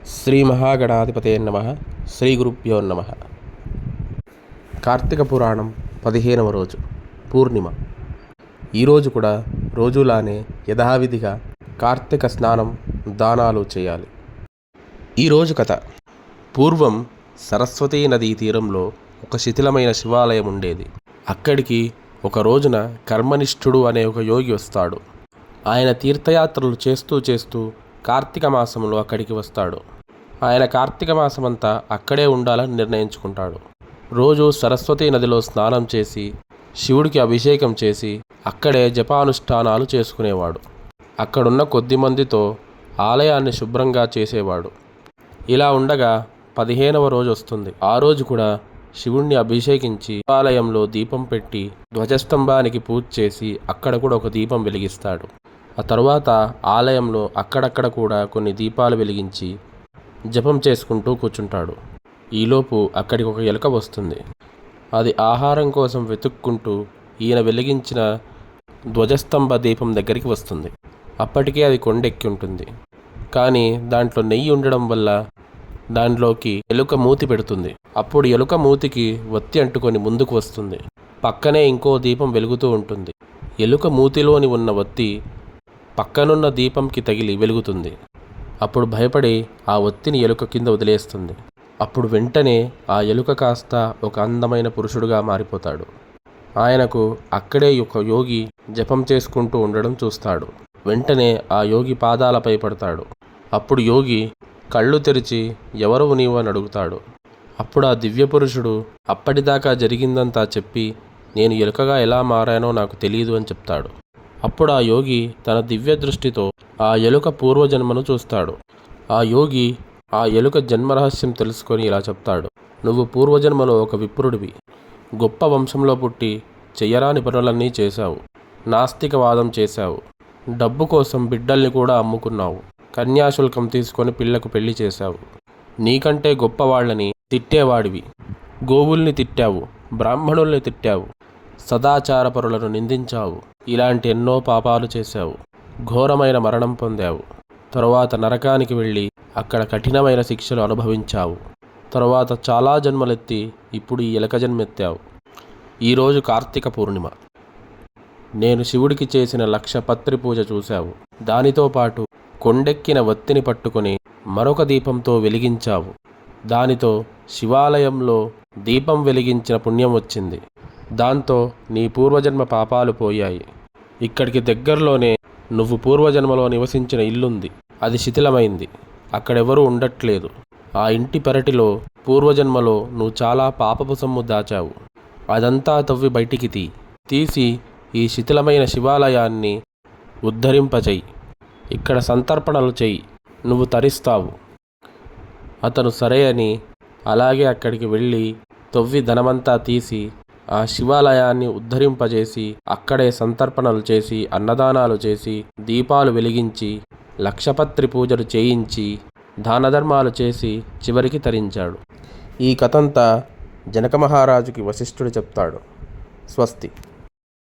శ్రీ మహాగణాధిపతే నమః. శ్రీ గురుభ్యో నమః. కార్తీక పురాణం 15వ రోజు పూర్ణిమ. ఈరోజు కూడా రోజులానే యథావిధిగా కార్తీక స్నానం, దానాలు చేయాలి. ఈరోజు కథ. పూర్వం సరస్వతీ నదీ తీరంలో ఒక శిథిలమైన శివాలయం ఉండేది. అక్కడికి ఒక రోజున కర్మనిష్ఠుడు అనే ఒక యోగి వస్తాడు. ఆయన తీర్థయాత్రలు చేస్తూ కార్తీక మాసంలో అక్కడికి వస్తాడు. ఆయన కార్తీక మాసమంతా అక్కడే ఉండాలని నిర్ణయించుకుంటాడు. రోజు సరస్వతీ నదిలో స్నానం చేసి శివుడికి అభిషేకం చేసి అక్కడే జపానుష్ఠానాలు చేసుకునేవాడు. అక్కడున్న కొద్ది మందితో ఆలయాన్ని శుభ్రంగా చేసేవాడు. ఇలా ఉండగా 15వ రోజు వస్తుంది. ఆ రోజు కూడా శివుణ్ణి అభిషేకించి ఆలయంలో దీపం పెట్టి ధ్వజస్తంభానికి పూజ చేసి అక్కడ కూడా ఒక దీపం వెలిగిస్తాడు. ఆ తరువాత ఆలయంలో అక్కడక్కడ కూడా కొన్ని దీపాలు వెలిగించి జపం చేసుకుంటూ కూర్చుంటాడు. ఈలోపు అక్కడికి ఒక ఎలుక వస్తుంది. అది ఆహారం కోసం వెతుక్కుంటూ ఈయన వెలిగించిన ధ్వజస్తంభ దీపం దగ్గరికి వస్తుంది. అప్పటికే అది కొండెక్కి ఉంటుంది. కానీ దాంట్లో నెయ్యి ఉండడం వల్ల దాంట్లోకి ఎలుక మూతి పెడుతుంది. అప్పుడు ఎలుక మూతికి ఒత్తి అంటుకొని ముందుకు వస్తుంది. పక్కనే ఇంకో దీపం వెలుగుతూ ఉంటుంది. ఎలుక మూతిలోని ఉన్న ఒత్తి పక్కనున్న దీపంకి తగిలి వెలుగుతుంది. అప్పుడు భయపడి ఆ ఒత్తిని ఎలుక కింద వదిలేస్తుంది. అప్పుడు వెంటనే ఆ ఎలుక కాస్త ఒక అందమైన పురుషుడుగా మారిపోతాడు. ఆయనకు అక్కడే ఒక యోగి జపం చేసుకుంటూ ఉండడం చూస్తాడు. వెంటనే ఆ యోగి పాదాలపై పడతాడు. అప్పుడు యోగి కళ్ళు తెరిచి ఎవరు నీవు అని అడుగుతాడు. అప్పుడు ఆ దివ్య పురుషుడు అప్పటిదాకా జరిగిందంతా చెప్పి నేను ఎలుకగా ఎలా మారానో నాకు తెలియదు అని చెప్తాడు. అప్పుడు ఆ యోగి తన దివ్య దృష్టితో ఆ ఎలుక పూర్వజన్మను చూస్తాడు. ఆ యోగి ఆ ఎలుక జన్మరహస్యం తెలుసుకొని ఇలా చెప్తాడు. నువ్వు పూర్వజన్మలో ఒక విప్రుడివి. గొప్ప వంశంలో పుట్టి చెయ్యరాని పనులన్నీ చేశావు. నాస్తికవాదం చేశావు. డబ్బు కోసం బిడ్డల్ని కూడా అమ్ముకున్నావు. కన్యాశుల్కం తీసుకొని పిల్లకు పెళ్లి చేశావు. నీకంటే గొప్పవాళ్ళని తిట్టేవాడివి. గోవుల్ని తిట్టావు. బ్రాహ్మణుల్ని తిట్టావు. సదాచారపరులను నిందించావు. ఇలాంటి ఎన్నో పాపాలు చేశావు. ఘోరమైన మరణం పొందావు. తరువాత నరకానికి వెళ్ళి అక్కడ కఠినమైన శిక్షలు అనుభవించావు. తరువాత చాలా జన్మలెత్తి ఇప్పుడు ఈ ఎలక జన్మెత్తావు. ఈరోజు కార్తీక పూర్ణిమ. నేను శివుడికి చేసిన 1,00,000 పత్రి పూజ చూశావు. దానితో పాటు కొండెక్కిన ఒత్తిని పట్టుకొని మరొక దీపంతో వెలిగించావు. దానితో శివాలయంలో దీపం వెలిగించిన పుణ్యం వచ్చింది. దాంతో నీ పూర్వజన్మ పాపాలు పోయాయి. ఇక్కడికి దగ్గరలోనే నువ్వు పూర్వజన్మలో నివసించిన ఇల్లుంది. అది శిథిలమైంది. అక్కడెవరూ ఉండట్లేదు. ఆ ఇంటి పెరటిలో పూర్వజన్మలో నువ్వు చాలా పాపపు సొమ్ము దాచావు. అదంతా తవ్వి బయటికి తీసి ఈ శిథిలమైన శివాలయాన్ని ఉద్ధరింపచేయి. ఇక్కడ సంతర్పణలు చెయ్యి. నువ్వు తరిస్తావు. అతను సరే అని అలాగే అక్కడికి వెళ్ళి తవ్వి ధనమంతా తీసి ఆ శివాలయాన్ని ఉద్ధరింపజేసి అక్కడే సంతర్పణలు చేసి అన్నదానాలు చేసి దీపాలు వెలిగించి 1,00,000 పత్రి పూజలు చేయించి దానధర్మాలు చేసి చివరికి తరించాడు. ఈ కథంతా జనక మహారాజుకి వశిష్ఠుడు చెప్తాడు. స్వస్తి.